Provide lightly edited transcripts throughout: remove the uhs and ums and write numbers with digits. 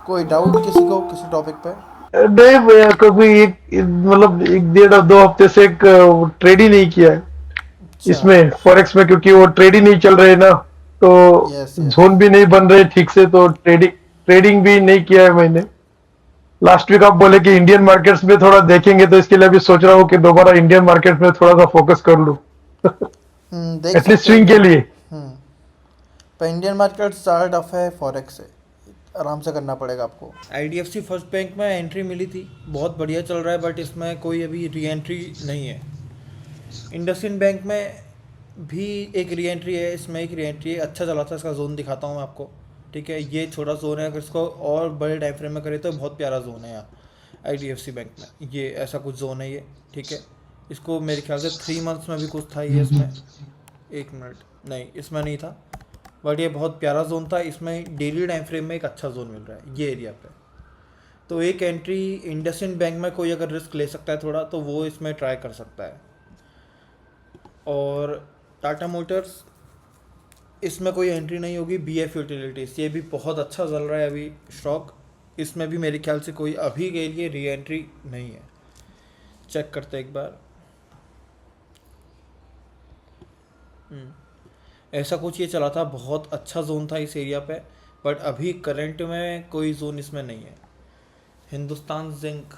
कोई डाउट किसी को किसी टॉपिक पे? नहीं भैया, कभी एक मतलब एक 1.5 2 हफ्ते से एक ट्रेड ही नहीं किया है अच्छा। इसमें फॉरेक्स में, क्योंकि वो ट्रेड ही नहीं चल रहे ना। तो यस यस। जोन भी नहीं बन रहे ठीक से, तो ट्रेडिंग ट्रेडिंग भी नहीं किया है मैंने। लास्ट वीक आप बोले कि इंडियन मार्केट्स में थोड़ा देखेंगे, तो इसके लिए अभी सोच रहा हूँ कि दोबारा इंडियन मार्केट में थोड़ा सा फोकस कर लूँ। देख एटलीस्ट सकते हो स्विंग के इंडियन। लिए। हम्म। पर इंडियन मार्केट ज़्यादा टफ है फॉरेक्स से। आराम से करना पड़ेगा आपको। आईडीएफसी फर्स्ट बैंक में एंट्री मिली थी, बहुत बढ़िया चल रहा है, बट इसमें कोई अभी री एंट्री नहीं है। इंडसइंड बैंक में भी एक री एंट्री है, इसमें एक री एंट्री है, अच्छा चला था। इसका जोन दिखाता हूँ मैं आपको। ठीक है, ये छोटा जोन है, अगर इसको और बड़े टाइम फ्रेम में करें तो बहुत प्यारा जोन है यहाँ आईडीएफसी बैंक में। ये ऐसा कुछ जोन है ये। ठीक है, इसको मेरे ख्याल से 3 मंथ्स में भी कुछ था ये इसमें। एक मिनट, नहीं इसमें नहीं था, बट ये बहुत प्यारा जोन था। इसमें डेली टाइम फ्रेम में एक अच्छा जोन मिल रहा है ये एरिया पे। तो एक एंट्री इंडसइंड बैंक में कोई अगर रिस्क ले सकता है थोड़ा, तो वो इसमें ट्राई कर सकता है। और टाटा मोटर्स, इसमें कोई एंट्री नहीं होगी। बीएफ यूटिलिटीज़, ये भी बहुत अच्छा चल रहा है अभी स्टॉक। इसमें भी मेरे ख्याल से कोई अभी के लिए री एंट्री नहीं है। चेक करते हैं एक बार। ऐसा कुछ ये चला था, बहुत अच्छा जोन था इस एरिया पे, बट अभी करंट में कोई जोन इसमें नहीं है। हिंदुस्तान जिंक,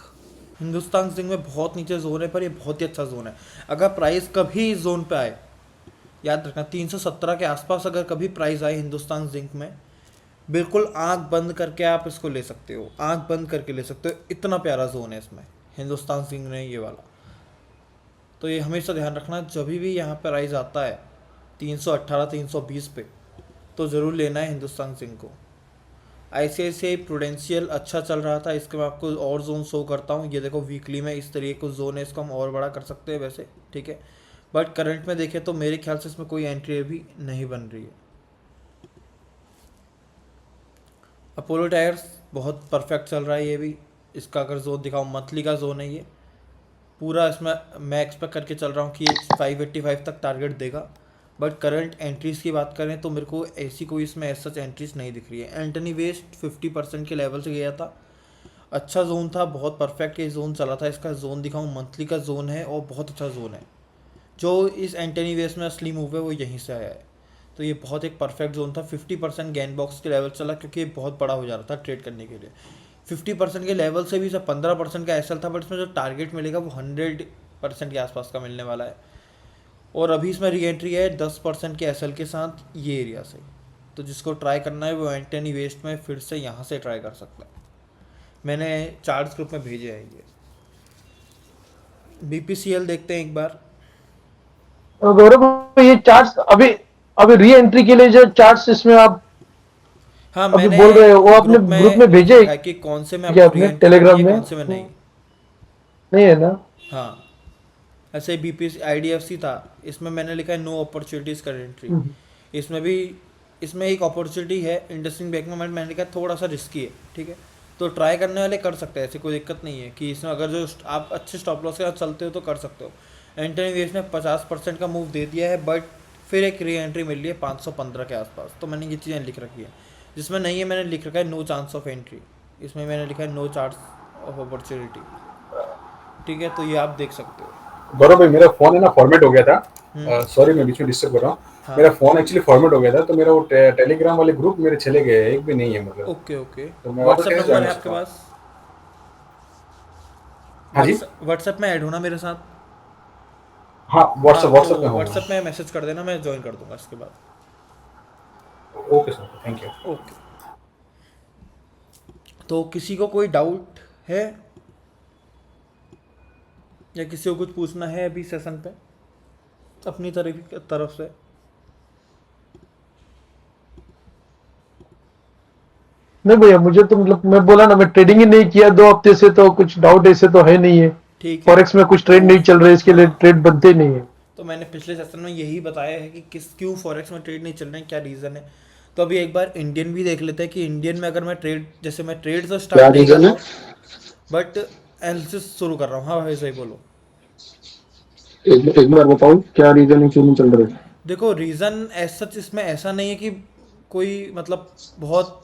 हिंदुस्तान जिंक में बहुत नीचे जोन है, पर ये बहुत ही अच्छा जोन है। अगर प्राइस कभी इस जोन पे आए, याद रखना 317 के आसपास अगर कभी प्राइस आए हिंदुस्तान जिंक में, बिल्कुल आंख बंद करके आप इसको ले सकते हो, आंख बंद करके ले सकते हो। इतना प्यारा जोन है इसमें हिंदुस्तान जिंक में ये वाला। तो ये हमेशा ध्यान रखना, जब भी यहाँ पर प्राइस आता है 318 320 पे, तो ज़रूर लेना है हिंदुस्तान जिंक को। आईसीआईसीआई प्रूडेंशियल अच्छा चल रहा था, इसके मैं आपको और जोन शो करता हूँ। ये देखो वीकली में इस तरीके का जोन है, इसको हम और बड़ा कर सकते हैं वैसे। ठीक है, बट करंट में देखें तो मेरे ख्याल से इसमें कोई एंट्री अभी नहीं बन रही है। अपोलो टायर्स बहुत परफेक्ट चल रहा है ये भी। इसका अगर जोन दिखाऊँ, मंथली का जोन है ये पूरा। इसमें मैं एक्सपेक्ट करके चल रहा हूँ कि 585 तक टारगेट देगा। बट करंट एंट्रीज़ की बात करें तो मेरे को ऐसी कोई इसमें एज सच एंट्रीज नहीं दिख रही है। एंटनी वेस्ट 50% के लेवल से गया था, अच्छा जोन था, बहुत परफेक्ट ये जोन चला था। इसका जोन दिखाऊँ, मंथली का जोन है और बहुत अच्छा जोन है। जो इस एंटनी वेस्ट में असली मूव है वो यहीं से आया है। तो ये बहुत एक परफेक्ट जोन था। 50% गैन बॉक्स के लेवल चला, क्योंकि ये बहुत बड़ा हो जा रहा था ट्रेड करने के लिए। 50% के लेवल से भी सब 15% का एसएल था, बट इसमें जो टारगेट मिलेगा वो 100% के आसपास का मिलने वाला है। और अभी इसमें री एंट्री है 10% के एसएल के साथ ये एरिया से। तो जिसको ट्राई करना है वो एंटनी वेस्ट में फिर से यहाँ से ट्राई कर सकता है। मैंने चार्ट्स ग्रुप में भेजे हैं ये। बीपीसीएल देखते हैं एक बार। गौरव, ये चार्ट्स अभी अभी री एंट्री के लिए जो चार्ट्स इसमें आप हाँ, अभी मैंने बोल रहे हो, वो आपने ग्रुप ग्रुप में में लिख भेजे रखा है है कि कौन से में क्या आपको री आपने एंट्री करनी टेलीग्राम है, में? कौन से में नहीं। नहीं है ना? हाँ, ऐसे बीपीसी आईडीएफसी था, इसमें मैंने लिखा है नो अपॉर्चुनिटीज़ करेंटली। हम्म। इसमें भी, इसमें एक अपॉर्चुनिटी है इंडस्ट्रियल बैंक में, मैंने लिखा है थोड़ा सा रिस्की है। ठीक है, तो ट्राई करने वाले कर सकते हैं, ऐसी कोई दिक्कत नहीं है कि इसमें अगर जो आप अच्छे स्टॉप लॉस के साथ चलते हो तो कर सकते हो। एंटनी वेस्ट ने 50% का मूव दे दिया है, बट फिर एक री एंट्री मिल रही है 515 के आसपास। तो मैंने ये चीज़ें लिख रखी है। जिसमें नहीं है मैंने लिख रखा है नो चांस ऑफ एंट्री। इसमें मैंने लिखा है नो चांस ऑफ अपॉर्चुनिटी। ठीक है, तो ये आप देख सकते हो। गौरव भाई, मेरा फोन है ना फॉर्मेट हो गया हम्म। था। सॉरी, मैं बीच में डिस्टर्ब कर रहा हूँ। हाँ। मेरा फोन एक्चुअली फॉर्मेट हो गया था, तो मेरा वो टेलीग्राम वाले ग्रुप मेरे चले गए हैं, एक भी नहीं है मतलब। Okay okay. तो मैं वापस व्हाट्सएप कैसे नंबर ज्वाइन है हो आपके सकता हूँ? पास? हाँ जी। व्हाट्सएप में ऐड होना मेरे साथ। हाँ, हाँ, व्हाट्सएप तो व्हाट्सएप में हूँ व्हाट्सएप मैं। में मैसेज कर देना, मैं ज्वाइन कर दूंगा इसके बाद। Okay sir, thank you. Okay. तो किसी को कोई डाउट है या किसी को कुछ पूछना है अभी सेशन पे अपनी तरफ से? नहीं भैया, मुझे तो मतलब मैं बोला ना, मैं ट्रेडिंग ही नहीं किया 2 हफ्ते से, तो कुछ डाउट ऐसे तो है नहीं है। ठीक है। फॉरेक्स में कुछ तो ट्रेड नहीं चल रहे, इसके लिए हाँ, ट्रेड बनते ही नहीं है। तो मैंने पिछले सेशन में यही बताया है कि किस क्यों फॉरेक्स में ट्रेड नहीं चल रहे हैं, क्या रीज़न है। तो अभी एक बार इंडियन भी देख लेते हैं कि इंडियन में अगर मैं ट्रेड, जैसे मैं ट्रेड तो क्या स्टार्ट नहीं कर रीजन रहा है? हूँ, बट एनालिसिस शुरू कर रहा हूँ। हाँ भाई, सही बोलो। एक बार बताओ, क्या रीजन है, क्यों नहीं चल रहे? देखो, रीज़न एज सच इसमें ऐसा नहीं है कि कोई मतलब बहुत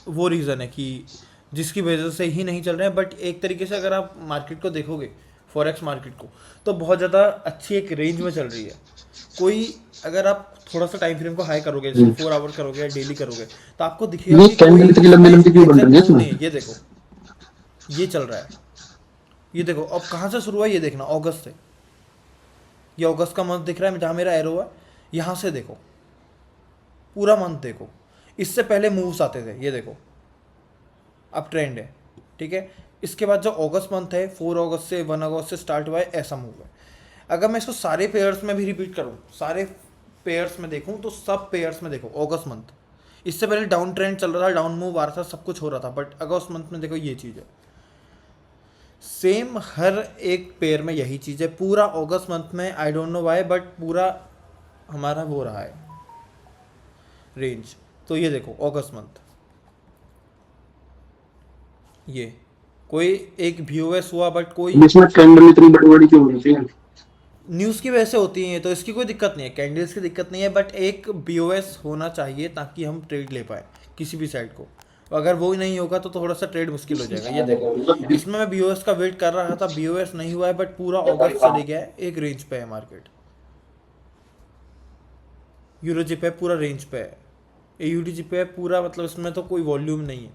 वो रीज़न है कि जिसकी वजह से ही नहीं चल रहे हैं। बट एक तरीके से अगर आप मार्केट को देखोगे, फॉरेक्स मार्केट को, तो बहुत ज़्यादा अच्छी एक रेंज में चल रही है। कोई, अगर आप थोड़ा सा टाइम फ्रेम को हाई करोगे, जैसे 4 आवर करोगे या डेली करोगे, तो आपको दिखेगा ये कि कैंडल कोई इतनी लंबी इसमें लंबी क्यों बन एग्जैक्ट रही है मूव इसमें? नहीं है। ये देखो, ये चल रहा है, ये देखो अब कहाँ से शुरू हुआ, ये देखना, अगस्त से। ये अगस्त का मंथ दिख रहा है जहाँ मेरा एरो है, यहाँ से देखो, पूरा मंथ देखो। इससे पहले मूव्स आते थे, ये देखो, अब ट्रेंड है, ठीक है। इसके बाद जो अगस्त मंथ है, 4 अगस्त से 1 अगस्त से स्टार्ट हुआ है, ऐसा मूव है। अगर मैं इसको सारे पेयर्स में भी रिपीट करूँ, सारे पेयर्स में देखूँ, तो सब पेयर्स में देखो अगस्त मंथ, इससे पहले डाउन ट्रेंड चल रहा था, डाउन मूव आ रहा था, सब कुछ हो रहा था, बट अगस्त मंथ में देखो ये चीज़ है। सेम हर एक पेयर में यही चीज़ है पूरा अगस्त मंथ में। I don't know why, but पूरा हमारा वो रहा है रेंज। तो ये देखो अगस्त मंथ, ये कोई एक व्यूएस हुआ, बट कोई इसमें कैंडल इतनी बड़ी बड़ी क्यों होती है? न्यूज़ की वजह से होती है, तो इसकी कोई दिक्कत नहीं है, कैंडल्स की दिक्कत नहीं है, बट एक बीओएस होना चाहिए ताकि हम ट्रेड ले पाए किसी भी साइड को। अगर वो ही नहीं होगा तो थोड़ा सा ट्रेड मुश्किल हो जाएगा। ये देखो, इसमें मैं बीओएस का वेट कर रहा था, बीओएस नहीं हुआ है, बट पूरा अगस्त चले गया है, एक रेंज पे है मार्केट। यूरो जी पे पूरा रेंज पे है, एयूडी जी पे है पूरा, मतलब इसमें तो कोई वॉल्यूम नहीं है,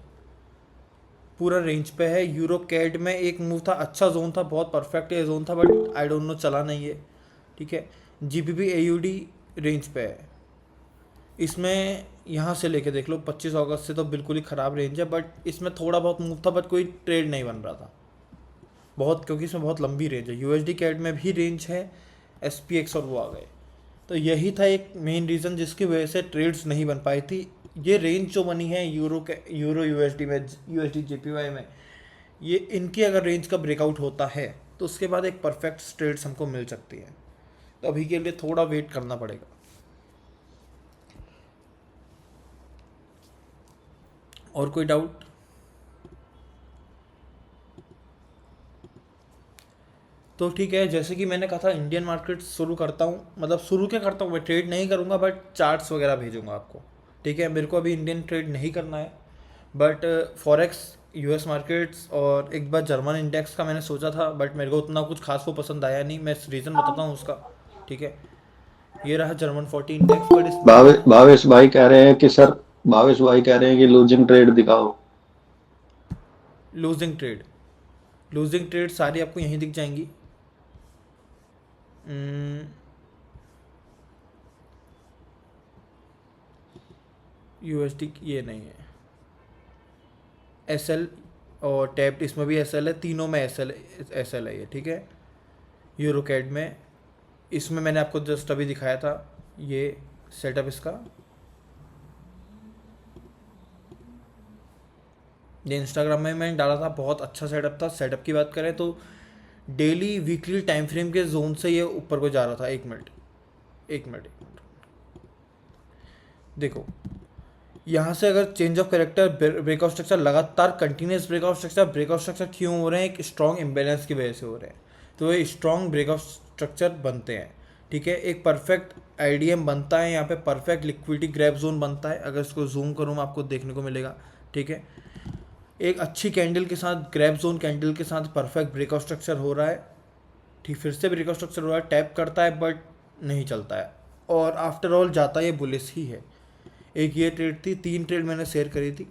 पूरा रेंज पे है। यूरो कैड में एक मूव था, अच्छा जोन था, बहुत परफेक्ट ये जोन था, बट आई डोंट नो चला नहीं है, ठीक है। जीबीपी एयूडी रेंज पे है, इसमें यहाँ से लेके देख लो 25 अगस्त से तो बिल्कुल ही ख़राब रेंज है, बट इसमें थोड़ा बहुत मूव था, बट कोई ट्रेड नहीं बन रहा था बहुत, क्योंकि इसमें बहुत लंबी रेंज है। यूएसडी कैड में भी रेंज है, एसपीएक्स और वो आ गए। तो यही था एक मेन रीज़न जिसकी वजह से ट्रेड्स नहीं बन पाई थी। ये रेंज जो बनी है यूरो के, यूरो यूएसडी में, यूएसडी जेपीवाई में, ये इनकी अगर रेंज का ब्रेकआउट होता है तो उसके बाद एक परफेक्ट ट्रेड्स हमको मिल सकती है। तो अभी के लिए थोड़ा वेट करना पड़ेगा। और कोई डाउट? तो ठीक है, जैसे कि मैंने कहा था, इंडियन मार्केट शुरू करता हूँ, मतलब शुरू क्या करता हूँ, मैं ट्रेड नहीं करूँगा, बट चार्ट्स वगैरह भेजूँगा आपको, ठीक है। मेरे को अभी इंडियन ट्रेड नहीं करना है, बट फॉरेक्स, यूएस मार्केट्स और एक बार जर्मन इंडेक्स का मैंने सोचा था, बट मेरे को उतना कुछ खास वो पसंद आया नहीं। मैं रीज़न बताता हूँ उसका, ठीक है। ये रहा जर्मन 40 इंडेक्स, बट इसमें भावेश मैं भावेश भाई कह रहे हैं कि सर, भावेश भाई कह रहे हैं कि लूजिंग ट्रेड दिखाओ। लूजिंग ट्रेड, लूजिंग ट्रेड सारी आपको यहीं दिख जाएंगी। यूएसडी ये नहीं है, एसएल और टैप्ड, इसमें भी एसएल है, तीनों में एसएल, एसएल है ये, ठीक है। यूरो कैड में, इसमें मैंने आपको जस्ट अभी दिखाया था ये सेटअप इसका, ये इंस्टाग्राम में मैंने डाला था, बहुत अच्छा सेटअप था। सेटअप की बात करें तो डेली वीकली टाइम फ्रेम के जोन से ये ऊपर को जा रहा था। एक मिनट, एक मिनट, एक मिनट, देखो यहाँ से अगर change of character, breakout structure, लगातार कंटिन्यूस ब्रेकआउट स्ट्रक्चर क्यों हो रहे हैं? एक स्ट्रॉन्ग इम्बेलेंस की वजह से हो रहे हैं। तो ये स्ट्रॉन्ग ब्रेकआउट स्ट्रक्चर बनते हैं, ठीक है। एक परफेक्ट आईडीएम बनता है, यहाँ पे परफेक्ट लिक्विडिटी ग्रैप जोन बनता है। अगर इसको जूम करूँ आपको देखने को मिलेगा, ठीक है। एक अच्छी कैंडल के साथ, ग्रैप जोन कैंडल के साथ परफेक्ट ब्रेकआउट स्ट्रक्चर हो रहा है, ठीक। फिर से ब्रेकआउट स्ट्रक्चर हो रहा है, टैप करता है बट नहीं चलता है, और आफ्टर ऑल जाता है ये बुलिश ही है। एक ये ट्रेड थी, 3 ट्रेड मैंने शेयर करी थी,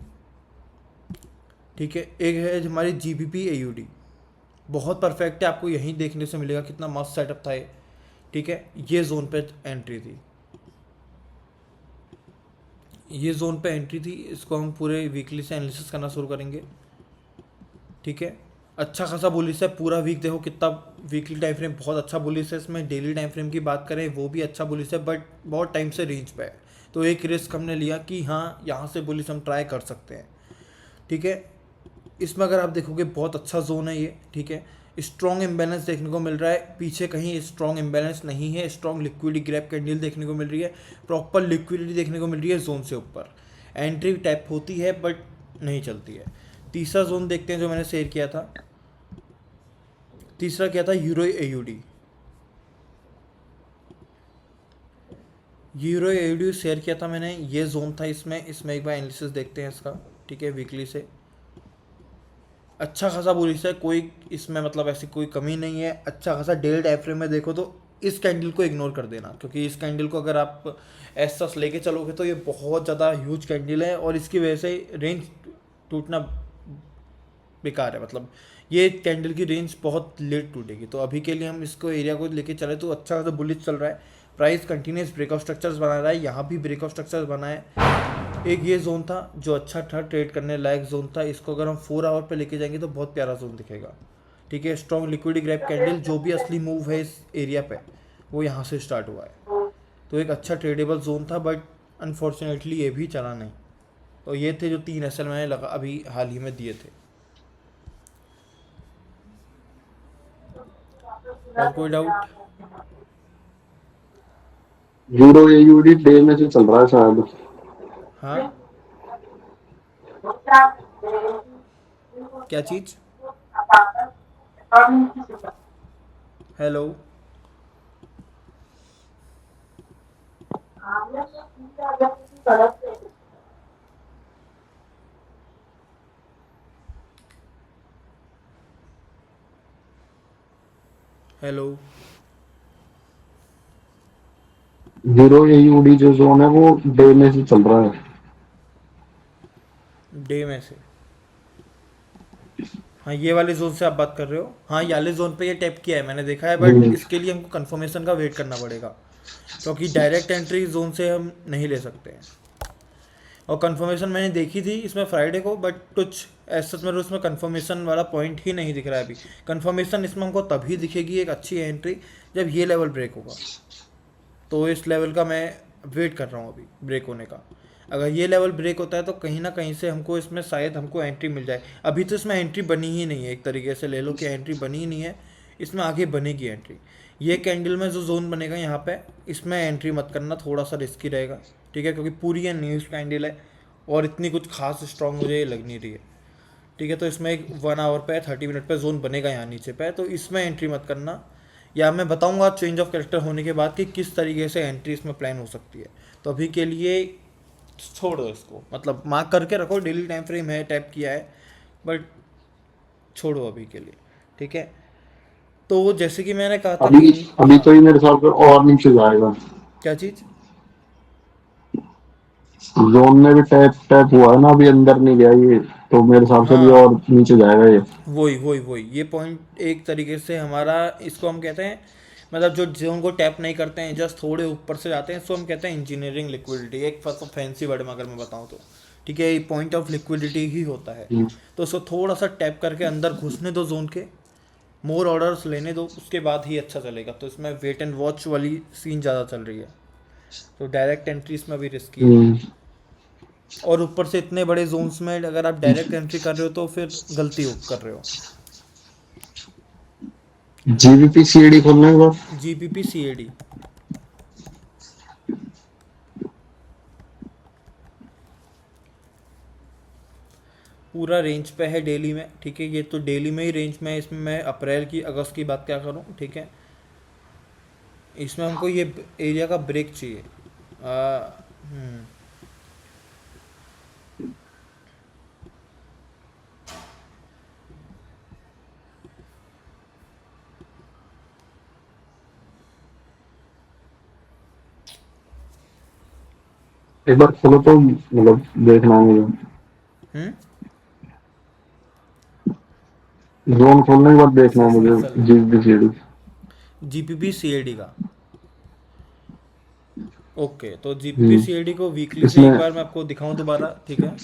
ठीक है। एक है हमारी जीबीपी एयूडी, बहुत परफेक्ट है, आपको यहीं देखने से मिलेगा कितना मस्त सेटअप था ये, ठीक है। ये जोन पे एंट्री थी, ये जोन पे एंट्री थी। इसको हम पूरे वीकली से एनालिसिस करना शुरू करेंगे, ठीक है। अच्छा खासा बुलिस है, पूरा वीक देखो कितना, वीकली टाइम फ्रेम बहुत अच्छा बुलिस है इसमें। डेली टाइम फ्रेम की बात करें वो भी अच्छा बुलिस है, बट बहुत टाइम से रेंज पे है। तो एक रिस्क हमने लिया कि हाँ यहाँ से बुलिस हम ट्राई कर सकते हैं, ठीक है। इसमें अगर आप देखोगे बहुत अच्छा जोन है ये, ठीक है। स्ट्रॉन्ग इम्बैलेंस देखने को मिल रहा है, पीछे कहीं स्ट्रॉन्ग इम्बैलेंस नहीं है। स्ट्रॉन्ग लिक्विडिटी ग्रैप कैंडल देखने को मिल रही है, प्रॉपर लिक्विडिटी देखने को मिल रही है जोन से ऊपर। एंट्री टैप होती है बट नहीं चलती है। तीसरा जोन देखते हैं जो मैंने शेयर किया था, तीसरा क्या था, euro AUD. Euro AUD share किया था मैंने, ये जोन था। इसमें एक बार एनालिसिस देखते हैं इसका, ठीक है, वीकली से। अच्छा खासा बुलिश है, कोई इसमें मतलब ऐसी कोई कमी नहीं है, अच्छा खासा। डेली टाइम फ्रेम में देखो तो इस कैंडल को इग्नोर कर देना, क्योंकि इस कैंडल को अगर आप ऐसा लेके चलोगे तो ये बहुत ज़्यादा ह्यूज कैंडल है और इसकी वजह से रेंज टूटना बेकार है। मतलब ये कैंडल की रेंज बहुत लेट टूटेगी, तो अभी के लिए हम इसको एरिया को लेके चले तो अच्छा खासा बुलिश चल रहा है। प्राइस कंटिन्यूस ब्रेकआउट स्ट्रक्चर्स बना रहा है, यहाँ भी ब्रेकआउट स्ट्रक्चर्स बना है। एक ये जोन था जो अच्छा था, ट्रेड करने लायक जोन था, इसको अगर हम 4 आवर पे लेके जाएंगे तो बहुत प्यारा जोन दिखेगा। ठीक है, स्ट्रॉन्ग लिक्विड ग्रैप कैंडल, जो भी असली मूव है इस एरिया पे वो यहाँ से स्टार्ट हुआ है। तो एक अच्छा ट्रेडेबल जोन था, बट अनफॉर्चुनेटली ये भी चला नहीं। तो ये थे जो 3 एसएल मैंने लगा अभी हाल ही में दिए थे। और कोई डाउट? यूरो एयूडी डे में से चल रहा है शायद। हाँ, क्या चीज़? हेलो? हेलो? यूरो एयूडी जो जोन है वो डे में से चल रहा है। डे में से? हाँ, ये वाले जोन से आप बात कर रहे हो? हाँ, ये वाले जोन पे ये टैप किया है मैंने देखा है, बट हम्म, इसके लिए हमको कंफर्मेशन का वेट करना पड़ेगा, क्योंकि डायरेक्ट एंट्री जोन से हम नहीं ले सकते हैं। और कंफर्मेशन मैंने देखी थी इसमें फ्राइडे को, बट कुछ ऐसा मेरे उसमें कंफर्मेशन वाला पॉइंट ही नहीं दिख रहा है अभी। कंफर्मेशन इसमें हमको तभी दिखेगी एक अच्छी एंट्री जब ये लेवल ब्रेक होगा। तो इस लेवल का मैं वेट कर रहा हूँ अभी ब्रेक होने का। अगर ये लेवल ब्रेक होता है तो कहीं ना कहीं से हमको इसमें शायद हमको एंट्री मिल जाए। अभी तो इसमें एंट्री बनी ही नहीं है, एक तरीके से ले लो कि एंट्री बनी ही नहीं है। इसमें आगे बनेगी एंट्री। ये कैंडल में जो जोन बनेगा यहाँ पे, इसमें एंट्री मत करना, थोड़ा सा रिस्की रहेगा। ठीक है, क्योंकि पूरी ये न्यूज़ कैंडल है और इतनी कुछ खास स्ट्रॉन्ग मुझे ये लग नहीं रही है। ठीक है, तो इसमें एक 1 आवर पे 30 मिनट पे जोन बनेगा यहाँ नीचे पे, तो इसमें एंट्री मत करना। या मैं बताऊंगा चेंज ऑफ कैरेक्टर होने के बाद कि किस तरीके से एंट्री इसमें प्लान हो सकती है। तो अभी के लिए छोड़ दो इसको, मतलब मार्क करके रखो, डेली टाइम फ्रेम है, टैप किया है, बट छोड़ो अभी के लिए। ठीक है, तो जैसे कि मैंने कहा था कि अभी अभी हाँ, तो ये मेरे हिसाब से और नीचे जाएगा। क्या चीज़? जोन में भी टैप टैप हुआ है ना, अभी अंदर नहीं गया ये, तो मेरे हिसाब से भी हाँ, और नीचे जाएगा ये। वही वही वही ये पॉइंट एक तरीके से हमारा, इसको हम कहते हैं, मतलब जो जोन को टैप नहीं करते हैं, जस्ट थोड़े ऊपर से जाते हैं, इसको हम कहते हैं इंजीनियरिंग लिक्विडिटी, एक फैंसी वर्ड में अगर मैं बताऊँ तो। ठीक है, ये पॉइंट ऑफ लिक्विडिटी ही होता है। हम्म, तो उसको थोड़ा सा टैप करके अंदर घुसने दो जोन के, मोर ऑर्डर्स लेने दो, उसके बाद ही अच्छा चलेगा। तो इसमें वेट एंड वॉच वाली सीन ज़्यादा चल रही है, तो डायरेक्ट एंट्री इसमें भी रिस्की है। हम्म। और ऊपर से इतने बड़े जोन्स में अगर आप डायरेक्ट एंट्री कर रहे हो तो फिर गलती हो कर रहे हो। जीबीपी सीएडी खोलने के बाद G P P C A D पूरा रेंज पे है डेली में। ठीक है, ये तो डेली में ही रेंज में है, इसमें मैं अप्रैल की अगस्त की बात क्या करूँ। ठीक है, इसमें हमको ये एरिया का ब्रेक चाहिए। हम्म, एक बार खोलो तो मतलब देखना है मुझे। हम्म। जोन खोलने के बाद देखना सर है सर मुझे sir GBP CAD. G P P C A D का। ओके, तो G P P hmm, C A D को वीकली से इसमें एक बार मैं आपको दिखाऊं दोबारा। ठीक है,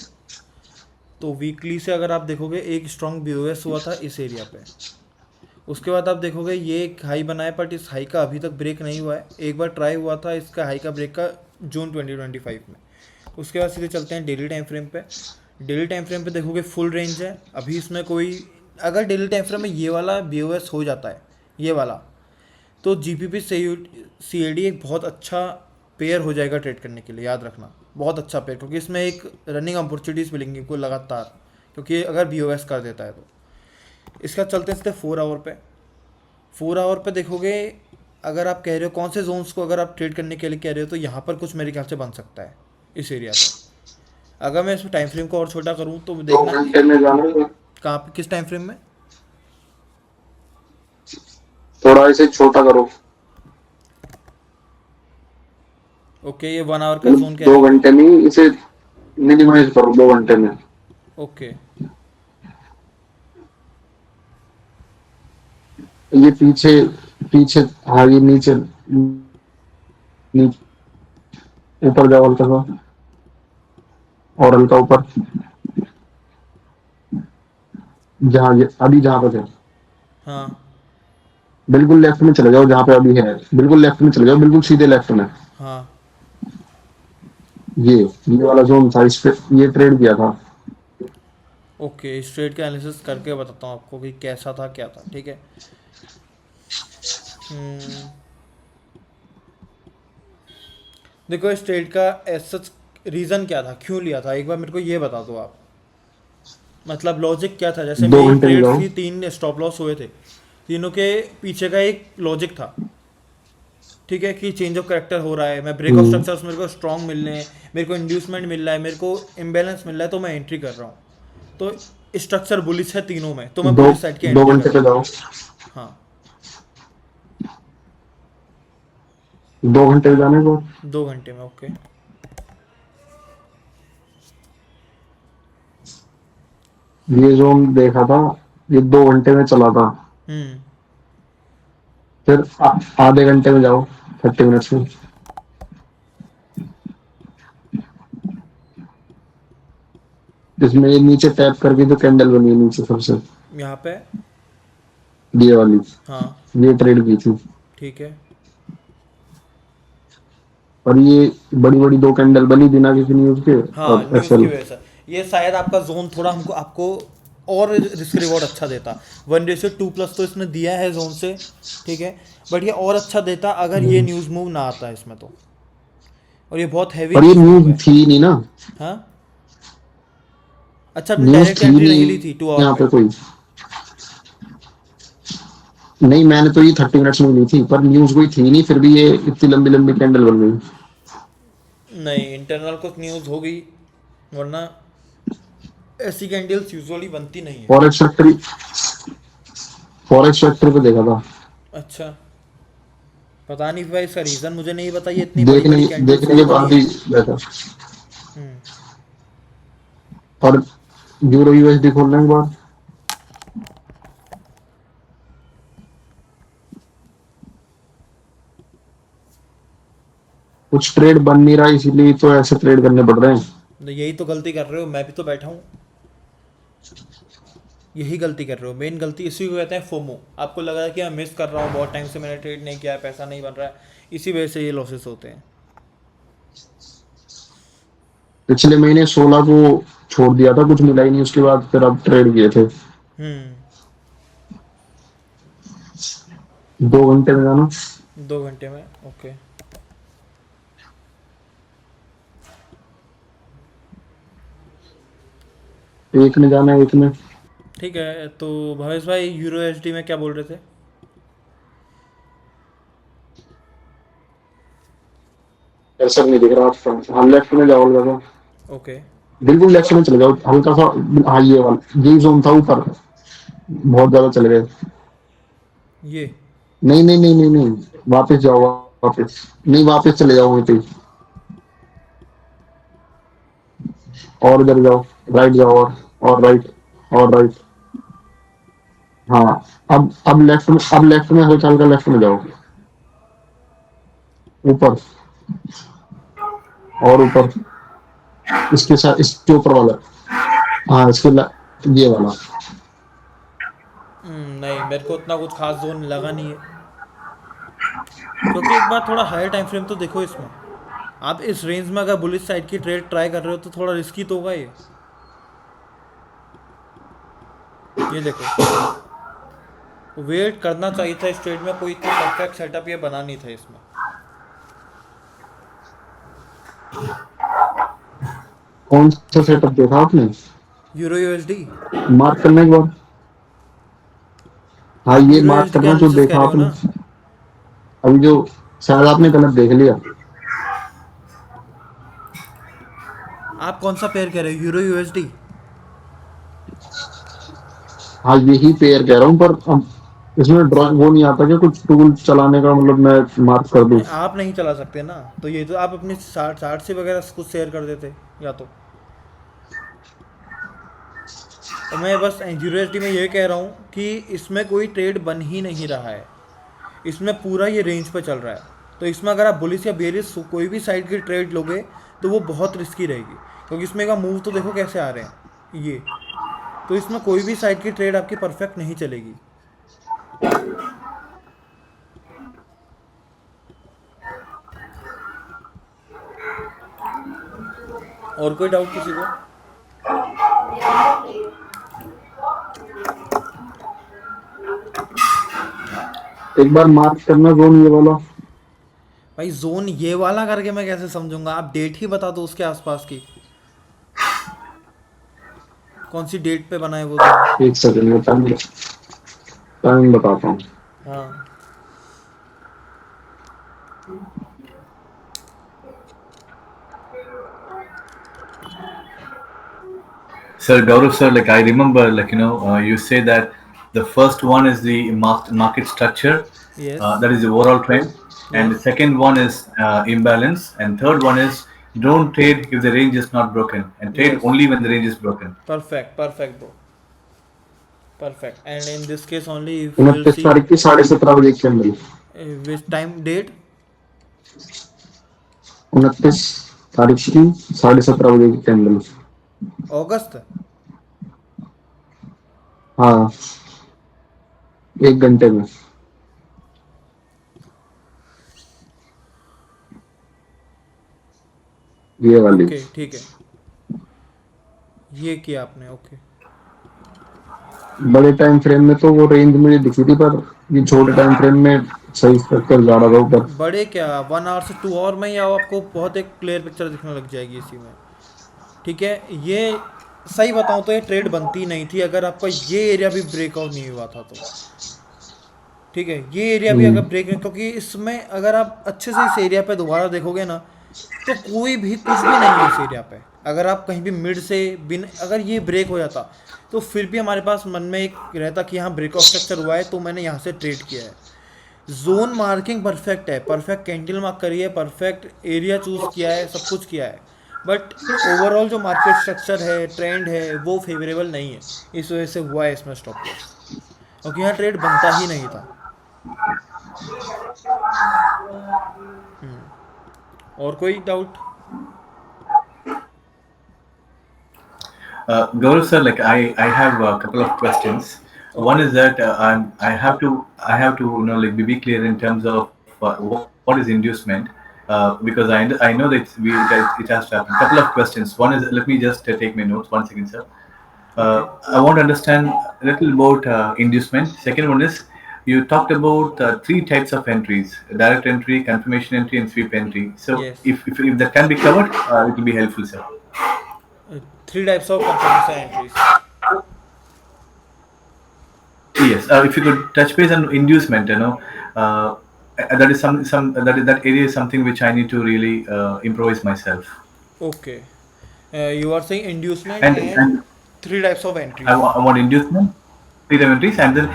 तो वीकली से अगर आप देखोगे एक स्ट्रॉन्ग बी ओ एस हुआ था इस एरिया पे। उसके बाद आप देखोगे ये एक हाई बना है, बट इस हाई का अभी तक ब्रेक नहीं हुआ है। एक बार ट्राई हुआ था इसका हाई का ब्रेक का, जून 2025 में। उसके बाद सीधे चलते हैं डेली टाइम फ्रेम पे। डेली टाइम फ्रेम पे देखोगे फुल रेंज है अभी इसमें कोई। अगर डेली टाइम फ्रेम में ये वाला बी ओ एस हो जाता है, ये वाला, तो G P P C A D एक बहुत अच्छा पेयर हो जाएगा ट्रेड करने के लिए, याद रखना। बहुत अच्छा पेयर, क्योंकि इसमें एक रनिंग अपॉर्चुनिटीज़ मिलेंगी आपको लगातार, क्योंकि अगर बी ओ एस कर देता है तो। इसका चलते हैं 4 आवर पे। 4 आवर पे देखोगे, अगर आप कह रहे हो कौन से जोन्स को अगर आप ट्रेड करने के लिए कह रहे हो, तो यहाँ पर कुछ मेरे ख्याल से बन सकता है इस एरिया पे। अगर मैं इस टाइम फ्रेम को और छोटा करूँ तो दो देखना, घंटे में जाना है। कहाँ पे, किस टाइम फ्रेम में? थोड़ा इसे छोटा करो, ओके, ये 1 आवर का मतलब जोन कह रहे दो हो क्या? घंटे में ही इसे मिनिमाइज करो, 2 घंटे में। ओके। ये पीछे, पीछे, हाँ ये नीचे, ऊपर जाओ हल्का सा, और हल्का ऊपर, जहाँ ये अभी जहाँ पे थे, हाँ। बिल्कुल लेफ्ट में चले जाओ जहाँ पे अभी है, बिल्कुल लेफ्ट में चले जाओ, बिल्कुल सीधे लेफ्ट में। हाँ। ये वाला जोन था, इस पे ये ट्रेड किया था। ओके, इस ट्रेड का एनालिसिस करके बताता हूँ आपको कि कैसा था क्या था, ठीक है। हम्म, देखो इस ट्रेड का सच रीज़न क्या था, क्यों लिया था, एक बार मेरे को ये बता दो आप। मतलब लॉजिक क्या था, जैसे दो मेरी घंटे में ट्रेड्स जाओ। थी, 3 स्टॉप लॉस हुए थे, तीनों के पीछे का एक लॉजिक था, ठीक है, कि चेंज ऑफ करेक्टर हो रहा है, मैं ब्रेक ऑफ हम्म, स्ट्रक्चर्स मेरे को स्ट्रॉन्ग मिल रहे हैं, मेरे को इंड्यूसमेंट मिल रहा है, मेरे को इम्बेलेंस मिल रहा है, तो मैं एंट्री कर रहा हूँ। तो स्ट्रक्चर बुलिश है तीनों में, तो मैं दो बुलिश साइड की दो एंट्री कर घंटे रहा पे हूँ। जाओ, हाँ। 2 घंटे पे जाने को। 2 घंटे में, ओके। ये जोन देखा था, ये 2 घंटे में चला था। हम्म। फिर आधे घंटे में जाओ, 30 मिनट्स में। इसमें ये नीचे टैप करके जो कैंडल बनी है नीचे सबसे, यहाँ पे। ये वाली, हाँ। ये ट्रेड की थी। ठीक है। और ये बड़ी बड़ी 2 कैंडल बनी बिना किसी न्यूज के, हाँ, और न्यूज़ की एसएल। वजह से ये शायद आपका जोन थोड़ा हमको आपको और रिस्क रिवॉर्ड अच्छा देता। 1:2 प्लस तो इसने दिया है जोन से, ठीक है, बट ये और अच्छा देता अगर ये न्यूज़ मूव ना आता इसमें तो। और ये बहुत हैवी और ये न्यूज़ मूव न्यूज है। थी नहीं ना, हाँ। अच्छा, आपने न्यूज डायरेक्ट थी एंट्री नहीं नहीं ली थी 2 आवर यहाँ पे? पे कोई। नहीं, मैंने तो ये 30 मिनट्स में ली थी, पर न्यूज कोई थी नहीं, फिर भी ये इतनी लंबी लंबी कैंडल बन गई। नहीं, इंटरनल कुछ न्यूज़ होगी, वरना ऐसी कैंडल्स यूजुअली बनती नहीं है। फॉरेक्स फैक्ट्री, फॉरेक्स फैक्ट्री पे देखा था। अच्छा। पता नहीं भाई, इसका रीज़न मुझे नहीं पता, ये इतनी बड़ी देखने बड़ी कैंडल्स देखने क्यों के बनी बाद है। ही देखा। हम्म। और यूरो यूएसडी खोलने के बाद कुछ ट्रेड बन नहीं रहा, इसीलिए तो ऐसे ट्रेड करने पड़ रहे हैं। तो यही तो गलती कर रहे हो, मैं भी तो बैठा हूँ। यही गलती कर रहे हो, मेन गलती इसी को कहते हैं, फोमो। आपको लग रहा है कि मैं मिस कर रहा हूँ, बहुत टाइम से मैंने ट्रेड नहीं किया है, पैसा नहीं बन रहा है, इसी वजह से ये लॉसेस होते हैं। पिछले महीने 16 को छोड़ दिया था, कुछ मिला ही नहीं, उसके बाद फिर अब ट्रेड किए थे। हम्म। 2 घंटे में जाना। 2 घंटे में, ओके। एक में जाना है, एक में। ठीक है, तो भवेश भाई यूरो एसडी में क्या बोल रहे थे? ऐसा नहीं दिख रहा फ्रंट, हाँ लेफ्ट में जाओ हल्का सा, ओके। बिल्कुल लेफ्ट में चले जाओ हल्का सा। हाँ ये वाला, यही जोन था ऊपर, बहुत ज्यादा चले गए। ये। नहीं नहीं नहीं नहीं नहीं, वापस जाओ, वापस नहीं, वापस चले जाओ वहीं पे, और इधर जाओ, राइट जाओ, और राइट, और राइट। हाँ, अब लेफ्ट में, अब लेफ्ट में हल्का हल्का लेफ्ट में जाओ, ऊपर, और ऊपर, इसके साथ, इसके ऊपर वाला, हाँ ये वाला। नहीं, मेरे को उतना कुछ खास जोन लगा नहीं है, क्योंकि एक बार थोड़ा हायर टाइम फ्रेम तो देखो इसमें। आप इस रेंज में अगर बुलिश साइड की ट्रेड ट्राई कर रहे हो तो थोड़ा रिस्की तो होगा ये देखो, वेट करना चाहिए था इस ट्रेड में, कोई इतना परफेक्ट सेटअप ये बना नहीं था इसमें। कौन सा सेटअप देखा आपने? Euro USD. मार्क करने के बाद, हाँ आप ये यूरो मार्क यूएसडी का करना जो एनालिसिस कर देखा रहे हो आपने, ना? अभी जो, शायद आपने गलत देख लिया। आप कौन सा पेयर कह रहे हो, यूरो यूएसडी? हाँ यही पेयर कह रहा हूँ, पर अब इसमें ड्रॉइंग वो नहीं आता क्या, कुछ टूल चलाने का, मतलब मैं मार्क कर दूँ। नहीं, आप नहीं चला सकते ना, तो ये तो आप अपनी चार्ट चार्ट से वगैरह कुछ शेयर कर देते या तो। और मैं बस यूनिवर्सिटी में ये कह रहा हूँ कि इसमें कोई ट्रेड बन ही नहीं रहा है, इसमें पूरा ये रेंज पे चल रहा है। तो इसमें अगर आप बुलिस या बेरिस कोई भी साइड की ट्रेड लोगे तो वो बहुत रिस्की रहेगी, क्योंकि इसमें का मूव तो देखो कैसे आ रहे हैं ये। तो इसमें कोई भी साइड की ट्रेड आपकी परफेक्ट नहीं चलेगी। और कोई डाउट किसी को? एक बार मार्क करना जोन ये वाला। भाई जोन ये वाला करके मैं कैसे समझूंगा, आप डेट ही बता दो उसके आसपास की, कौन सी डेट पे बना है वो जोन। एक सेकंड में टाइम टाइम बताता हूँ। हाँ। Sir Gaurav sir, like I remember, like you say that the first one is the market structure, yes. that is the overall trend, and the yes. second one is imbalance, and third one is don't trade if the range is not broken, and trade yes. only when the range is broken. Perfect perfect bro, perfect. And in this case only if you will 29 सी तारीख की 17:30 के अंदर। Which time date. 29 तारीख की 17:30 के अंदर। अगस्त। हाँ, 1 घंटे में ये वाली। ओके ठीक है, ये किया आपने, ओके। बड़े टाइम फ्रेम में तो वो रेंज मुझे दिखी थी, पर ये छोटे टाइम फ्रेम में सही स्ट्रक्चर जा रहा था ऊपर। बड़े क्या 1 आवर से 2 आवर में ही आपको बहुत एक क्लियर पिक्चर दिखने लग जाएगी इसी में। ठीक है, ये सही बताऊं तो ये ट्रेड बनती नहीं थी अगर आपका ये एरिया भी ब्रेकआउट नहीं हुआ था तो। ठीक है, ये एरिया भी अगर ब्रेक, क्योंकि इसमें अगर आप अच्छे से इस एरिया पे दोबारा देखोगे ना, तो कोई भी कुछ भी नहीं है इस एरिया पे। अगर आप कहीं भी मिड से बिन अगर ये ब्रेक हो जाता, तो फिर भी हमारे पास मन में एक रहता कि यहाँ ब्रेक ऑफ स्ट्रक्चर हुआ है तो मैंने यहाँ से ट्रेड किया है। जोन मार्किंग परफेक्ट है, परफेक्ट कैंडल मार्क करी है, परफेक्ट एरिया चूज किया है, सब कुछ किया है, बट ओवरऑल जो मार्केट स्ट्रक्चर है, ट्रेंड है, वो फेवरेबल नहीं है। इस वजह से हुआ है इसमें स्टॉप लॉस, क्योंकि यहाँ ट्रेड बनता ही नहीं था। और कोई doubt? Gaurav sir, like I have a couple of questions. One okay. is that I have to like be clear in terms of what is inducement, because I know that it has to happen. Couple of questions. One is, let me just take my notes. 1 second, sir. Okay. I want to understand a little about inducement. Second one is, you talked about three types of entries: direct entry, confirmation entry, and sweep entry. So yes. if that can be covered, it will be helpful, sir. 3 types of confirmation entries. Yes, if you could touch base on inducement, that is some that area is something which I need to really improvise myself. Okay, you are saying inducement and And 3 types of I, entries. I want inducement, freedom entries, and then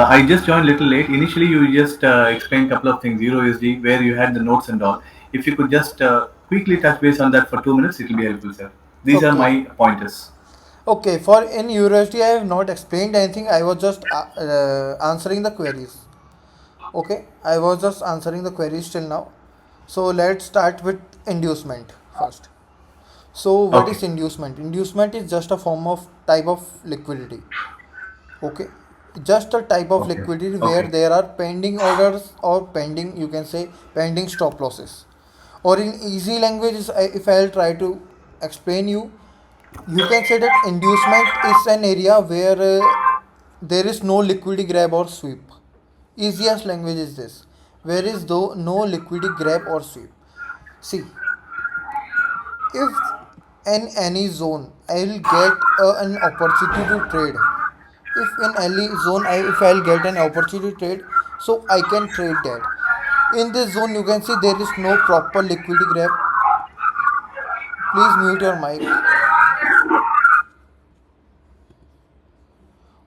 I just joined a little late. Initially, you just explained a couple of things, Zero USD, where you had the notes and all. If you could just quickly touch base on that for 2 minutes, it will be helpful, sir. These are okay. my pointers. Okay, for in university I have not explained anything. I was just answering the queries. Okay, I was just answering the queries till now. So let's start with inducement first. So what Okay. is inducement? Inducement is just a form of type of liquidity. Okay, just a type of Okay. liquidity where Okay. there are pending orders or pending, you can say pending stop losses. Or in easy language, if I'll try to explain you, you can say that inducement is an area where there is no liquidity grab or sweep. Easiest language is this, where is though no liquidity grab or sweep. See, if in any zone I'll get an opportunity to trade, if in any zone if I'll get an opportunity to trade, so I can trade that. In this zone you can see there is no proper liquidity grab. Please mute your mic.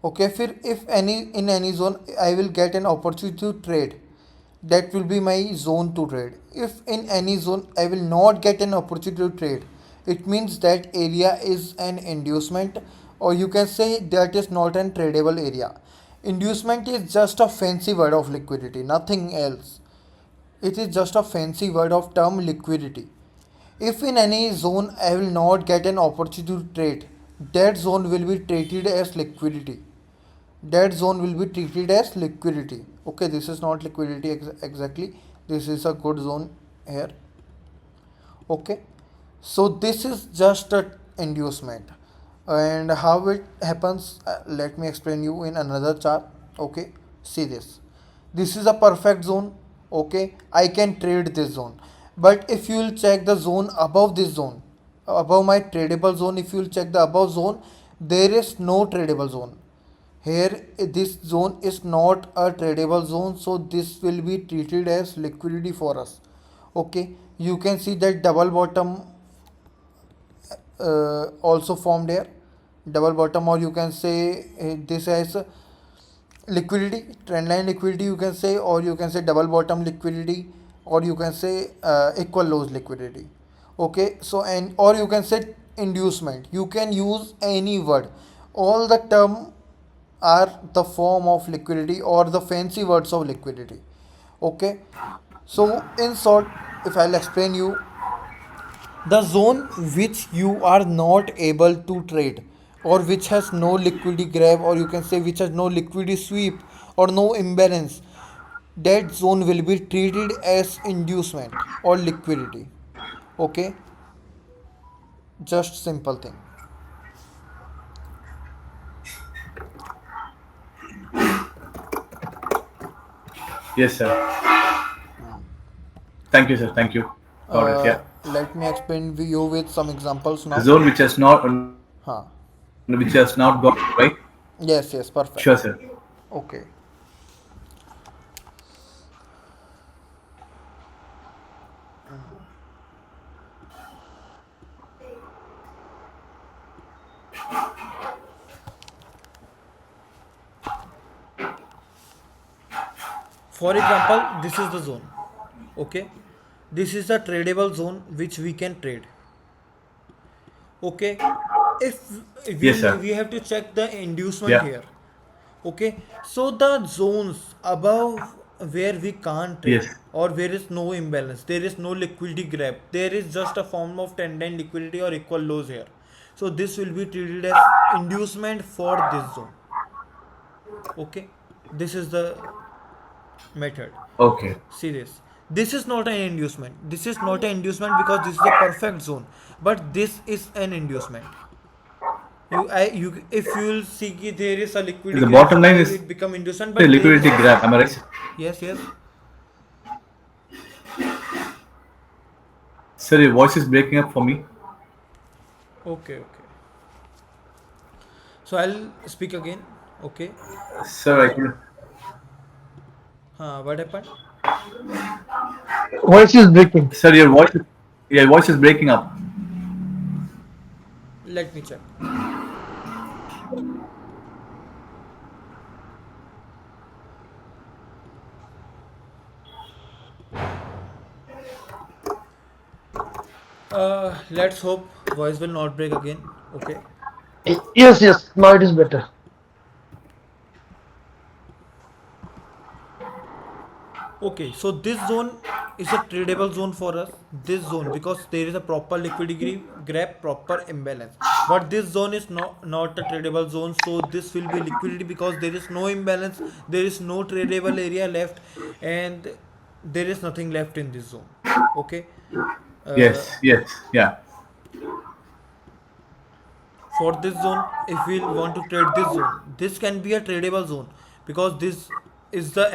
Okay, फिर if any in any zone I will get an opportunity to trade, that will be my zone to trade. If in any zone I will not get an opportunity to trade, it means that area is an inducement, or you can say that is not an tradable area. Inducement is just a fancy word of liquidity, nothing else. It is just a fancy word of term liquidity. If in any zone I will not get an opportunity to trade, that zone will be treated as liquidity. That zone will be treated as liquidity. Okay, this is not liquidity exactly. This is a good zone here. Okay, so this is just a inducement, and how it happens, let me explain you in another chart. Okay, see this. This is a perfect zone. Okay, I can trade this zone, but if you will check the zone above this zone, above my tradable zone, if you will check the above zone, there is no tradable zone here. This zone is not a tradable zone, so this will be treated as liquidity for us. Okay, you can see that double bottom also formed here, double bottom, or you can say this as liquidity, trendline liquidity you can say, or you can say double bottom liquidity, or you can say equal lows liquidity. Okay, so and or you can say inducement, you can use any word. All the term are the form of liquidity or the fancy words of liquidity. Okay, so in short, if I'll explain you, the zone which you are not able to trade, or which has no liquidity grab, or you can say which has no liquidity sweep or no imbalance, that zone will be treated as inducement or liquidity. Okay, just simple thing. Yes, sir. Thank you, sir. Thank you. Got it. Yeah. Let me explain you with some examples The now. zone which has not, Huh. which has not got right. Yes, yes, Sure, perfect. sir. Okay. For example, this is the zone. Okay, this is the tradable zone which we can trade. Okay, if we Yes, sir. we have to check the inducement Yeah. here. Okay, so the zones above where we can't Yes. trade, or where is no imbalance, there is no liquidity grab, there is just a form of tendon liquidity or equal lows here, so this will be treated as inducement for this zone. Okay, this is the method. Okay. See this. This is not an inducement. This is not an inducement because this is a perfect zone. But this is an inducement. If you will see there is a liquidity The grab, bottom so line is it become inducement. the But there liquidity is grab. Am I right? yes, yes. Sir, your voice is breaking up for me. Okay, okay. So I'll speak again. Okay. Sir, I could. What happened? Voice is breaking. Sir, your voice is breaking up. Let me check. Let's hope voice will not break again. Okay. Yes, yes. Now it is better. Okay, so this zone is a tradable zone for us. This zone, because there is a proper liquidity grab, proper imbalance. But this zone is not a tradable zone, so this will be liquidity because there is no imbalance, there is no tradable area left, and there is nothing left in this zone. Okay. Uh, Yes. Yes. Yeah. for this zone, if we want to trade this zone, this can be a tradable zone because this is the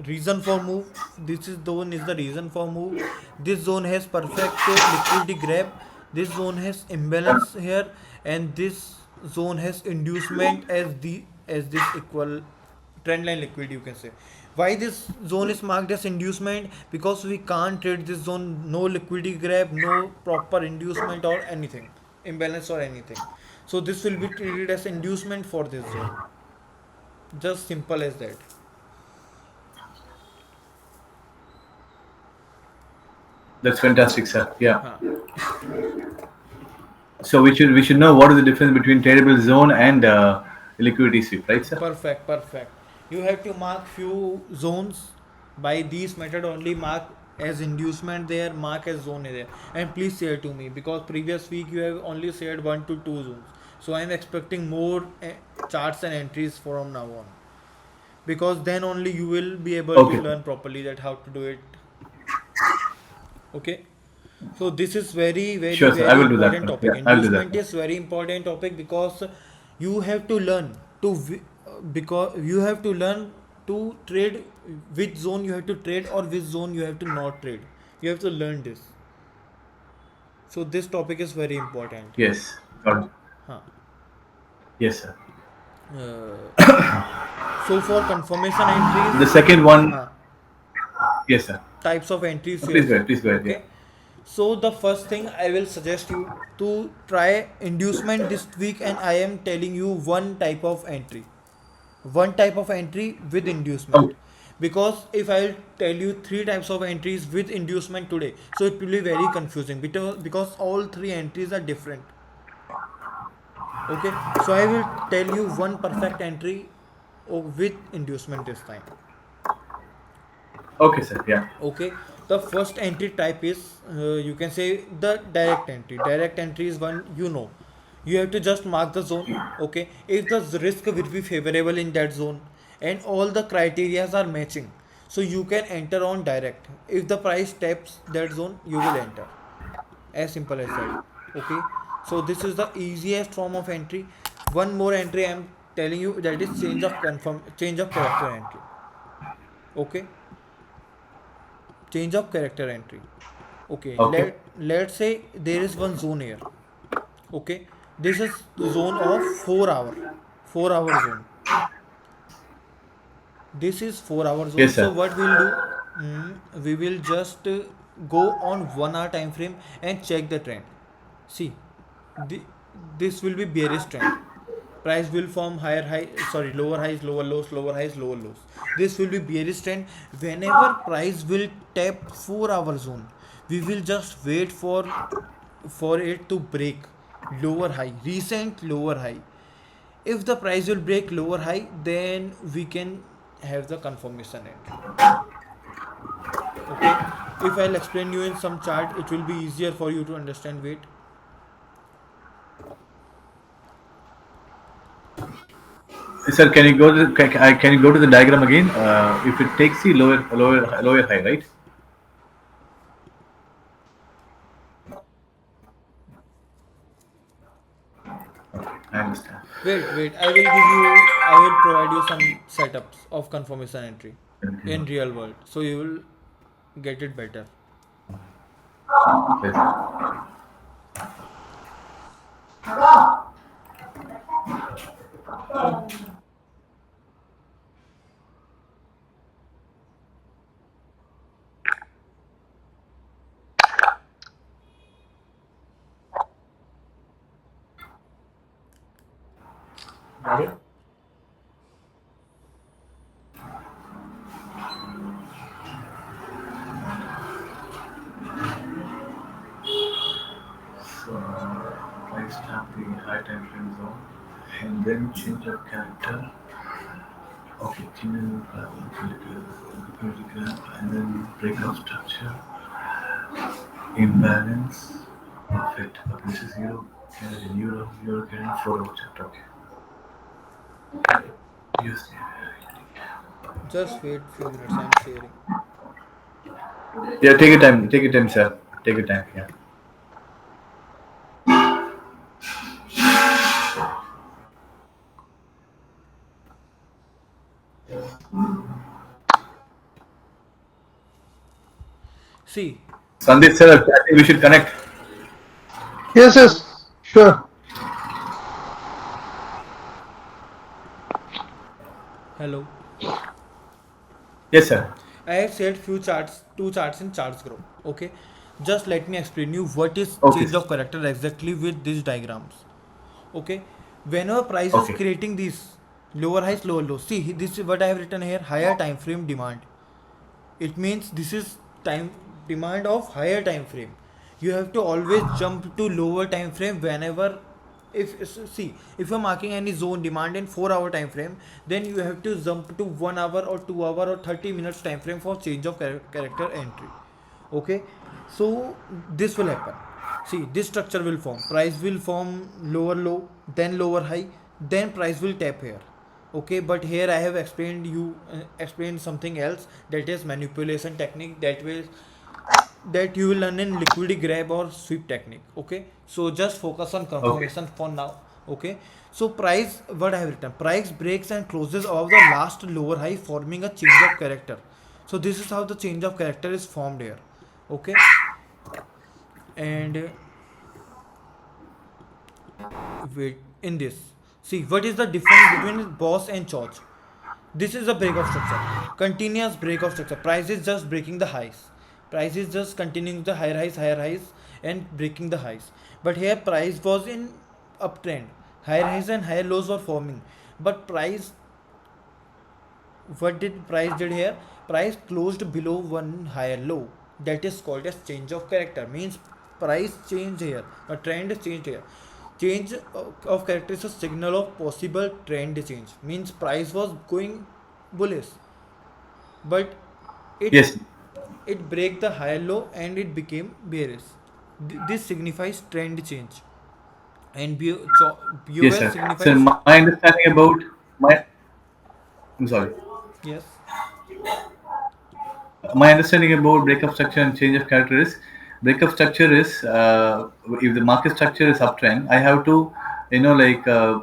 reason for move. This is zone is the reason for move. This zone has perfect liquidity grab, this zone has imbalance here, and this zone has inducement as this equal trendline liquidity, you can say. Why this zone is marked as inducement? Because we can't trade this zone, no liquidity grab, no proper inducement or anything, imbalance or anything, so this will be treated as inducement for this zone. Just simple as that. That's fantastic, sir. Yeah. Huh. So we should know what is the difference between tradable zone and liquidity sweep, right, sir? Perfect, perfect. You have to mark few zones by these method only. Mark as inducement there, mark as zone there, and please share to me because previous week you have only shared 1 to 2 zones. So I am expecting more charts and entries from now on because then only you will be able to Okay. learn properly that how to do it. Okay. So this is very, very, Sure, sir. I very will do that, important sir. topic. Yeah, I'll do that. Inducement is very important topic because you have to learn to because you have to learn to trade which zone you have to trade or which zone you have to not trade. You have to learn this. So this topic is very important. Yes. Got it. Huh. Yes, sir. Uh, so for confirmation entries, The second one. huh, Yes, sir. types of entries you Please have go said. ahead. Please go ahead. Yeah. Okay. So the first thing I will suggest you to try inducement this week, and I am telling you one type of entry with inducement. Oh, Because if I'll tell you three types of entries with inducement today, so it will be very confusing because all three entries are different. Okay, so I will tell you one perfect entry with inducement this time. okay, sir. Yeah. Okay, the first entry type is you can say the direct entry. Direct entry is one, you have to just mark the zone. Okay, if the risk will be favorable in that zone and all the criterias are matching, so you can enter on direct. If the price taps that zone, you will enter, as simple as that. Okay, so this is the easiest form of entry. One more entry I am telling you, that is change of character entry. Okay, change of character entry. Okay, Okay. let's say there is one zone here. Okay, this is zone of 4 hour zone. This is 4 hour zone. Yes, So sir. what we'll do, we will just go on 1 hour time frame and check the trend. See, the, this will be bearish trend. Price will form lower highs, lower lows, lower highs, lower lows. This will be bearish trend. Whenever price will tap 4 hour zone, we will just wait for it to break lower high, recent lower high. If the price will break lower high, then we can have the confirmation entry. Okay, if I'll explain you in some chart, it will be easier for you to understand. Wait. Sir, can you go to can you go to the diagram again? If it takes the lower high, right? I understand. Wait, I will provide you some setups of confirmation entry in real world. So you will get it better. Yes. Got it? So, price tap the high time frame zone and then change of character. Okay, change political and then breakout structure, imbalance, perfect. Okay, this is euro, Canadian euro, euro Canadian 4 hour chart. Okay. Yes. Just wait few minutes. I'm sharing. Yeah, take your time. Take your time, sir. Take your time. Yeah. See, Sandeep sir, I think we should connect. Yes, yes, sure. hello. Yes, sir. I have shared two charts in charts group. Okay, just let me explain you what is Okay, change sir. of character exactly with these diagrams. Okay, whenever price is Okay. creating these lower highs, lower lows. See, this is what I have written here, higher time frame demand. It means this is time demand of higher time frame. You have to always jump to lower time frame whenever, if see, if you're marking any zone demand in 4 hour time frame, then you have to jump to 1 hour or 2 hour or 30 minutes time frame for change of character entry. Okay, so this will happen. See, this structure will form, price will form lower low, then lower high, then price will tap here. Okay, but here I have explained something else, that is manipulation technique, that you will learn in liquidity grab or sweep technique. Okay, so just focus on Okay. confirmation for now. Okay, so price, what I have written, price breaks and closes of the last lower high, forming a change of character. So this is how the change of character is formed here. Okay, and wait, in this, see, what is the difference between boss and charge? This is a break of structure, continuous break of structure. Price is just breaking the highs, price is just continuing the higher highs and breaking the highs. But here price was in uptrend, higher highs and higher lows were forming. But price, what did price did here? Price closed below one higher low, that is called as change of character. Means price change here, a trend changed here. Change of character is a signal of possible trend change. Means price was going bullish, but it Yes. it break the higher low and it became bearish. This signifies trend change, and Yes, BOS sir. So signifies, my understanding about my, I'm sorry. yes, My understanding about breakup structure and change of character is, breakup structure is, if the market structure is uptrend, I have to,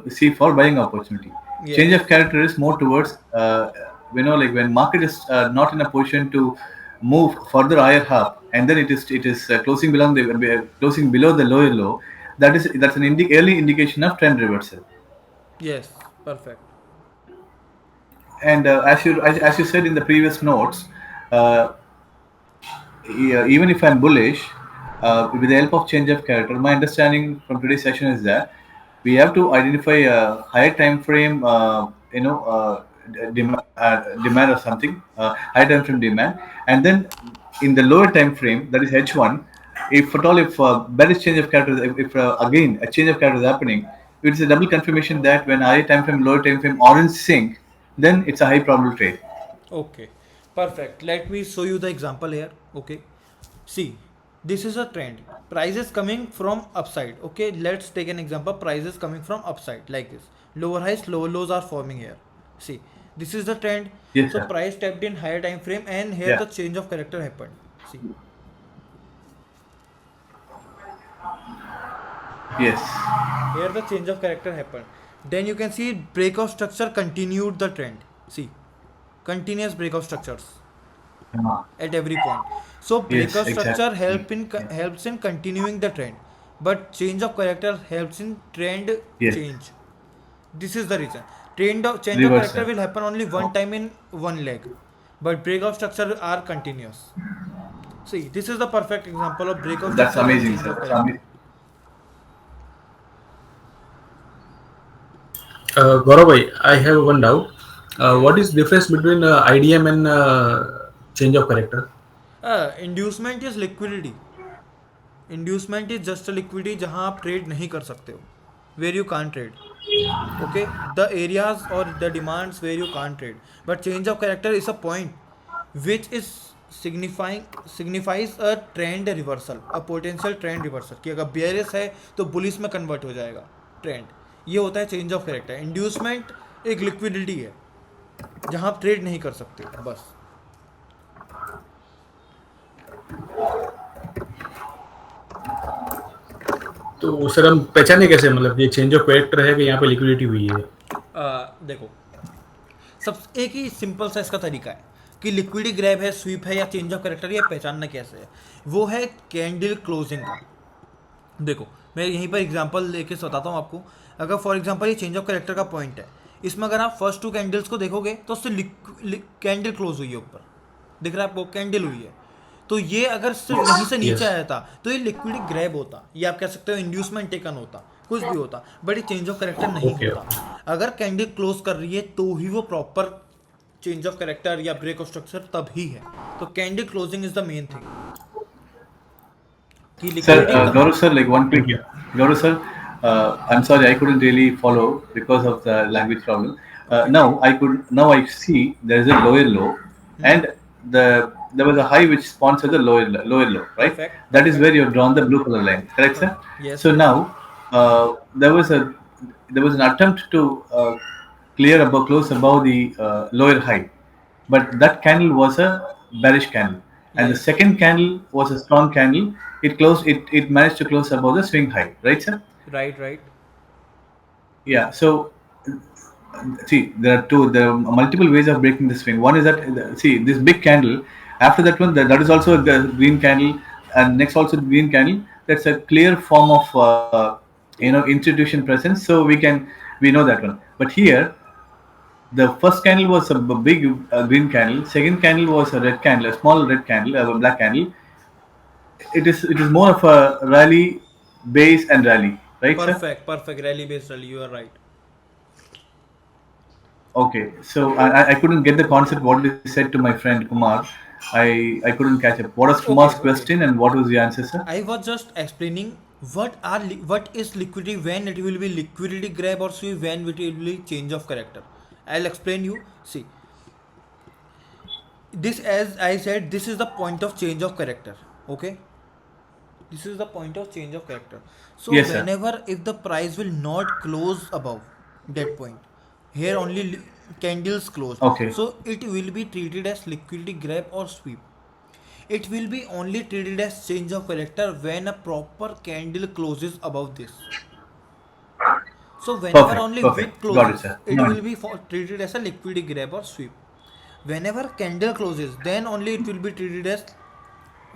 see for buying opportunity. Change yes, of character is more towards, like when market is not in a position to move further higher up, and then it is closing below the lower low. That's an early indication of trend reversal. yes, perfect. And as you said in the previous notes, uh, even if I'm bullish, with the help of change of character, my understanding from today's session is that we have to identify a higher time frame, demand or something, higher time frame demand, and then in the lower time frame, that is H1, if at all, if bearish change of character, if again a change of character is happening, it's a double confirmation that when higher time frame, lower time frame are in sync, then it's a high probable trade. Okay, perfect. Let me show you the example here. Okay, see, this is a trend. Price is coming from upside. Okay, let's take an example. Price is coming from upside like this. Lower highs, lower lows are forming here. See, this is the trend. Yes, So sir. price tapped in higher time frame, and here Yeah. the change of character happened. See, Yes. here the change of character happened. Then you can see break of structure continued the trend. See, continuous break of structures at every point. So Yes, breakout structure exactly. Yeah. helps in continuing the trend, but change of character helps in trend Yes, change. This is the reason. Change of character reversal. will happen only one Okay. time in one leg, but breakout structure are continuous. See, this is the perfect example of breakout That's structure and amazing, change sir. of That's character. amazing. Gaurav bhai, I have one doubt. What is difference between IDM and change of character? Inducement is liquidity. Inducement is just a liquidity जहाँ आप trade नहीं कर सकते हो, where you can't trade. Okay, the areas or the demands where you can't trade. But change of character is a point which is signifies a trend reversal, a potential trend reversal, कि अगर bearish है तो bullish में convert हो जाएगा trend. ये होता है चेंज ऑफ कैरेक्टर. इंड्यूसमेंट एक लिक्विडिटी है जहां आप ट्रेड नहीं कर सकते हो बस. तो सर हम पहचाने कैसे, मतलब ये चेंज ऑफ कैरेक्टर है कि यहाँ पे लिक्विडिटी हुई है? देखो, सब एक ही सिंपल सा इसका तरीका है कि लिक्विडी ग्रैब है, स्वीप है या चेंज ऑफ करेक्टर, ये पहचानना कैसे है. वो है कैंडल क्लोजिंग का. देखो, मैं यहीं पर एग्जांपल लेके बताता हूँ आपको. अगर फॉर एग्जांपल ये चेंज ऑफ करेक्टर का पॉइंट है, इसमें अगर आप फर्स्ट 2 कैंडल्स को देखोगे तो उससे कैंडल क्लोज हुई है ऊपर, दिख रहा है आपको, कैंडल हुई है. तो ये अगर सिर्फ यहीं से नीचे यस. आया था तो ये लिक्विड ग्रैब होता, ये आप कह सकते हो इंड्यूसमेंट टेकन होता. कुछ भी होता, बट ये चेंज ऑफ करेक्टर नहीं Okay. होता। अगर कैंडल क्लोज कर रही है तो ही वो प्रॉपर चेंज ऑफ करेक्टर या ब्रेक ऑफ स्ट्रक्चर तब ही है। तो candle closing is the main thing कि Sir, लिक्विडिटी का। Gaurav sir, like one quick, Thank you. Gaurav sir, I'm sorry, I couldn't really follow because of the language problem. Now I see there is a lower low, and there was a high which sponsored the lower low, right? Perfect That is perfect. where you have drawn the blue color line, correct, sir? Yes So yes. now there was an attempt to close above the lower high, but that candle was a bearish candle, and the yes second candle was a strong candle. It managed to close above the swing high, right, sir? Right right. Yeah. So see, there are multiple ways of breaking the swing. One is that, see, this big candle. After that one, that is also a green candle, and next also the green candle. That's a clear form of institution presence. So we know that one. But here, the first candle was a big green candle. Second candle was a red candle, a small red candle, a black candle. It is more of a rally, base and rally, right, sir? Perfect perfect, rally based rally, you are right. Okay, so I couldn't get the concept what you said to my friend Kumar. I couldn't catch up. What was okay Kumar's okay. question and what was the answer, sir? I was just explaining what is liquidity, when it will be liquidity grab or sweep, when it will be change of character. I'll explain you. See, this, as I said, this is the point of change of character. Okay, this is the point of change of character. So Yes, sir. whenever if the price will not close above that point, here only candles close, Okay. so it will be treated as liquidity grab or sweep. It will be only treated as change of character when a proper candle closes above this. So whenever Perfect. only wick Perfect. Got it, closes, sir. it will be treated as a liquidity grab or sweep. Whenever candle closes, then only it will be treated as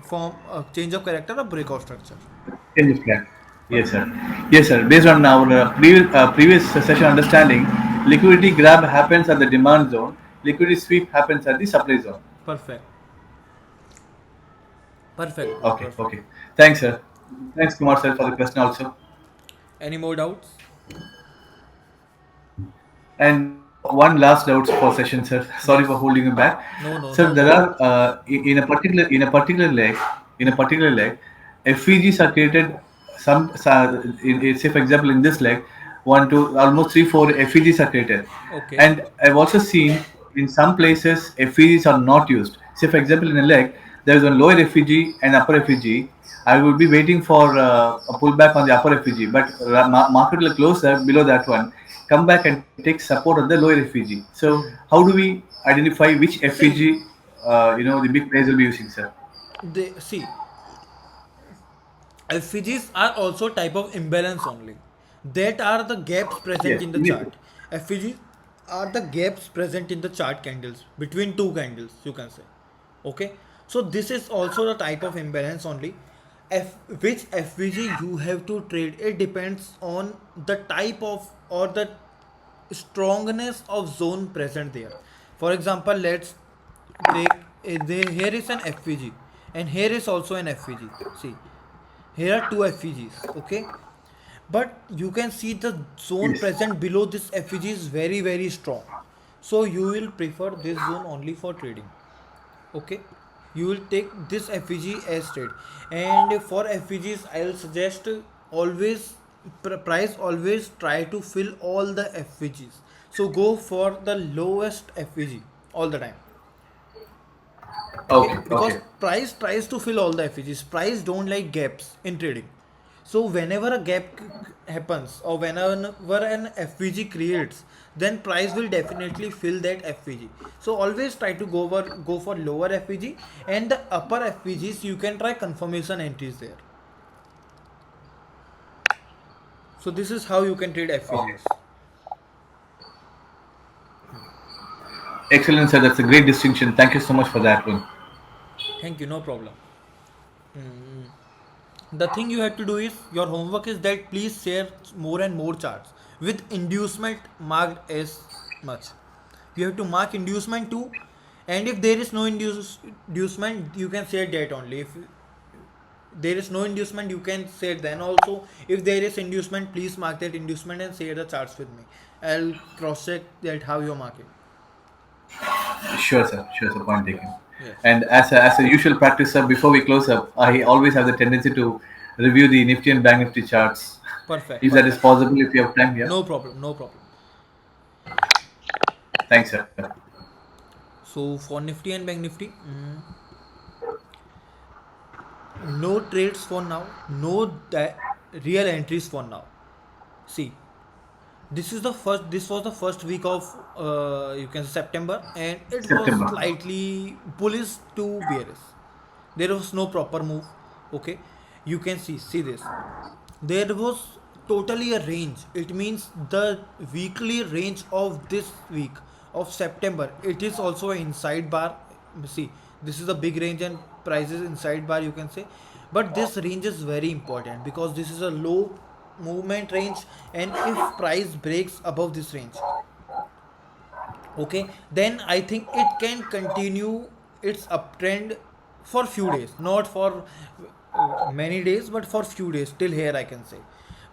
form change of character or breakout structure. Change of plan. Yes, sir. Yes, sir. Based on our previous session understanding, liquidity grab happens at the demand zone. Liquidity sweep happens at the supply zone. Perfect. Perfect, bro. Okay. Perfect. Okay. Thanks, sir. Thanks, Kumar, sir, for the question also. Any more doubts? And one last doubt for session, sir. Sorry Yes. for holding you back. No, no, Sir, no there problem. are in a particular leg, FVGs are created. Say for example, in this leg, one, two, almost three, four FVGs are created, Okay. and I've also seen in some places FVGs are not used. Say for example, in a leg, there is a lower FVG and upper FVG. I would be waiting for a pullback on the upper FVG, but market will close below that one, come back and take support on the lower FVG. So how do we identify which See, FVG the big players will be using, sir? they see FVGs are also type of imbalance only. That are the gaps present Yes. in the chart. FVGs are the gaps present in the chart candles between two candles, you can say. Okay, so this is also the type of imbalance only. Which FVG you have to trade, it depends on the type of or the strongness of zone present there. For example, let's take here is an FVG and here is also an FVG. See, here are two FVGs, okay, but you can see the zone Yes. present below this FVG is very strong, so you will prefer this zone only for trading. Okay, you will take this FVG as trade, and for FVGs I'll suggest always price always try to fill all the FVGs, so go for the lowest FVG all the time. Okay, Okay. because Okay. price tries to fill all the FVGs. Price don't like gaps in trading. So whenever a gap happens or whenever an FVG creates, then price will definitely fill that FVG. So always try to go for lower FVG, and the upper FVGs you can try confirmation entries there. So this is how you can trade Okay. FVGs. Excellent, sir. That's a great distinction. Thank you so much for that one. Thank you, no problem. The thing you have to do is your homework is that please share more and more charts with inducement marked as much. You have to mark inducement too, and if there is no inducement, you can share that only. If there is no inducement, you can say it then also. If there is inducement, please mark that inducement and share the charts with me. I'll cross check that how you're marking. Sure, sir. Sure, sir. Point taken. Yes. And as a usual practice, sir, before we close up, I always have the tendency to review the Nifty and Bank Nifty charts. Perfect, If that is perfect. possible, if you have time, yeah. No problem, no problem. Thanks, sir. So for Nifty and Bank Nifty, no trades for now, no real entries for now. See, this was the first week of you can say September, and it was September. slightly bullish to bearish. There was no proper move. Okay, you can see this. There was totally a range. It means the weekly range of this week of September, it is also an inside bar. See, this is a big range and prices inside bar, you can say. But this range is very important because this is a low movement range, and if price breaks above this range, okay, then I think it can continue its uptrend for few days, not for many days, but for few days till here, I can say.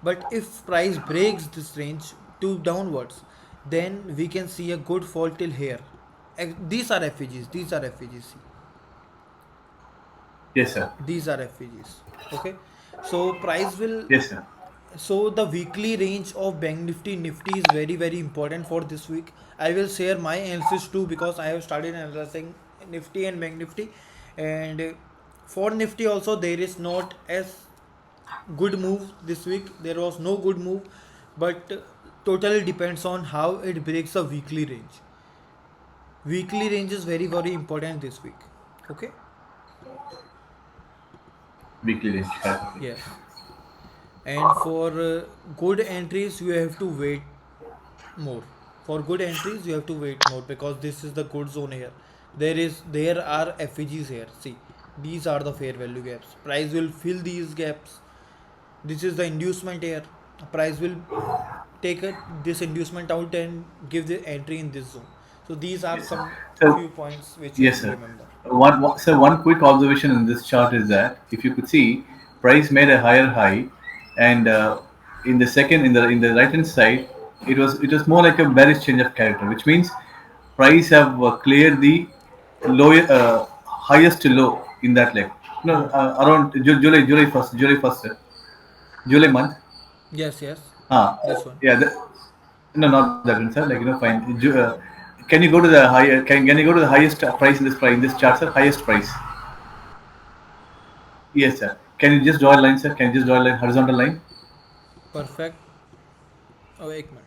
But if price breaks this range to downwards, then we can see a good fall till here. These are FEGs, these are FEGs. Yes, sir. These are FEGs. Okay, so price will, Yes, sir. so the weekly range of Bank Nifty is very important for this week. I will share my analysis too because I have started analyzing Nifty and Bank Nifty, and for Nifty also there is not as good move this week. There was no good move, but totally depends on how it breaks a weekly range. Weekly range is very important this week. Okay. Weekly range. Correct. Yes. And for good entries you have to wait more. For good entries you have to wait more because this is the good zone here. There are FEGs here. See, these are the fair value gaps. Price will fill these gaps. This is the inducement here. Price will take this inducement out and give the entry in this zone. So these are Yes, sir. some So, few points which you have yes, to sir. remember. One quick observation in this chart is that if you could see, price made a higher high, and in the second in the right hand side, it was more like a bearish change of character, which means price have cleared the low highest low in that leg. No, around July 1st, sir. July month. Yes, yes. Ah, This one. yeah. No, not that one, sir. Like fine. Can you go to the higher? Can you go to the highest price in this chart, sir? Highest price. Yes, sir. Can you just draw a line, sir? Can you just draw a line, horizontal line? Perfect. Oh, एक minute.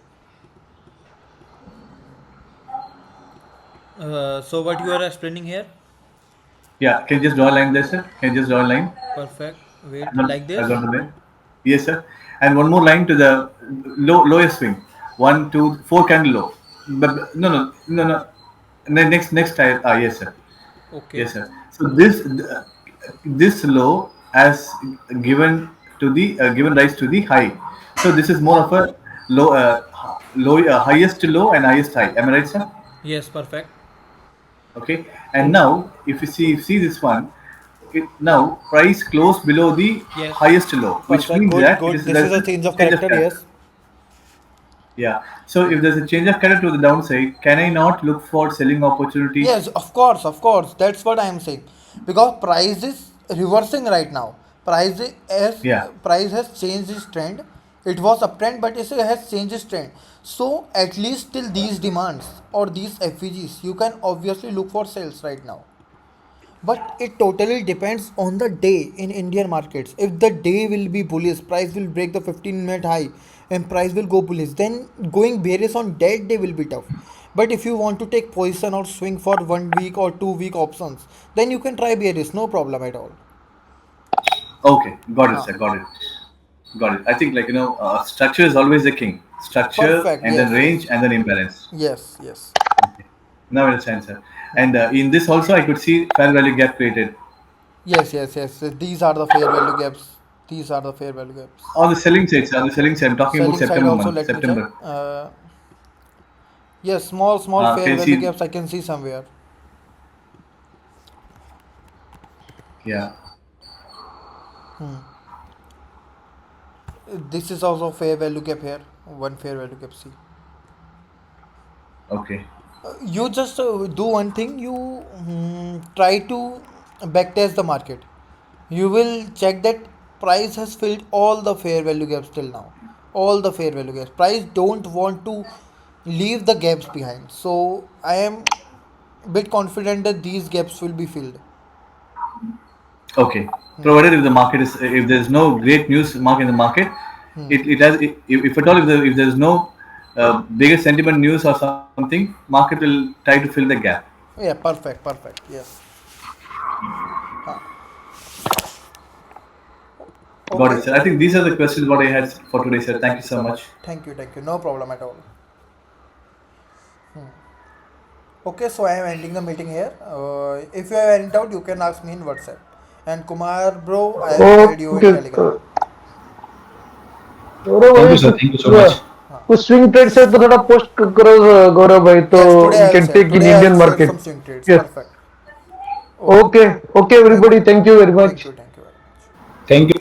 So what you are explaining here? Yeah. Can you just draw a line there, sir? Can you just draw a line? Perfect. Wait, like this? Horizontal line. Yes, sir. And one more line to the lowest swing. One, two, four candle low. But no. Next tile. Ah, yes, sir. Okay. Yes, sir. So this low has given rise to the high. So this is more of a highest low and highest high. Am I right, sir? Yes, perfect. Okay. And now, if you see this one, now price closed below the Yes. highest low, which Perfect. means Good, that it good. is This is there's a a change of change of character. character. Yes. Yeah. So if there's a change of character to the downside, can I not look for selling opportunity? Yes, of course, of course. That's what I am saying. Because price is reversing right now. Yeah. Price has changed its trend. It was uptrend, but it has changed its trend. So at least till these demands or these FEGs, you can obviously look for sales right now. But it totally depends on the day in Indian markets. If the day will be bullish, price will break the 15-minute high and price will go bullish, then going bearish on that day will be tough. But if you want to take position or swing for 1 week or 2 week options, then you can try bearish, no problem at all. Okay. Got it, Huh. sir. Got it. Got it. I think structure is always the king. Structure Perfect. and then Yes, range yes. and then imbalance. Yes, yes. Now I understand, sir. And in this also I could see fair value gap created. Yes. These are the fair value gaps. These are the fair value gaps. On the selling side, sir. On the selling side, I'm talking about Selling side September also, month. let me check. September. Yes, small fair Can you value see? gaps I can see somewhere. Yeah. This is also fair value gap here. One fair value gap. See. Okay. You just do one thing. You try to backtest the market. You will check that price has filled all the fair value gaps till now. All the fair value gaps. Price don't want to leave the gaps behind. So I am bit confident that these gaps will be filled. Okay. Provided if the market is, if there is no great news mark in the market, it has, if at all, if there is no bigger sentiment news or something, market will try to fill the gap. Yeah, perfect, perfect. Yes. Got it, Okay. sir. I think these are the questions what I had for today, sir. Thank you so much. Thank you, thank you. No problem at all. Okay, so I am ending the meeting here. If you have any doubt, you can ask me in WhatsApp. And Kumar, bro, I have shared you in okay Telegram. Gaurav Thank भाई you, sir. Thank you so कुछ much. कुछ swing trade से तो थोड़ा post करो गौरव भाई तो Yes, today we I will can share. Take in Today I will Indian share some market swing trades. Yes Perfect. Okay. Okay okay Thank everybody you. Thank you very Thank much you. Thank you very much. Thank you.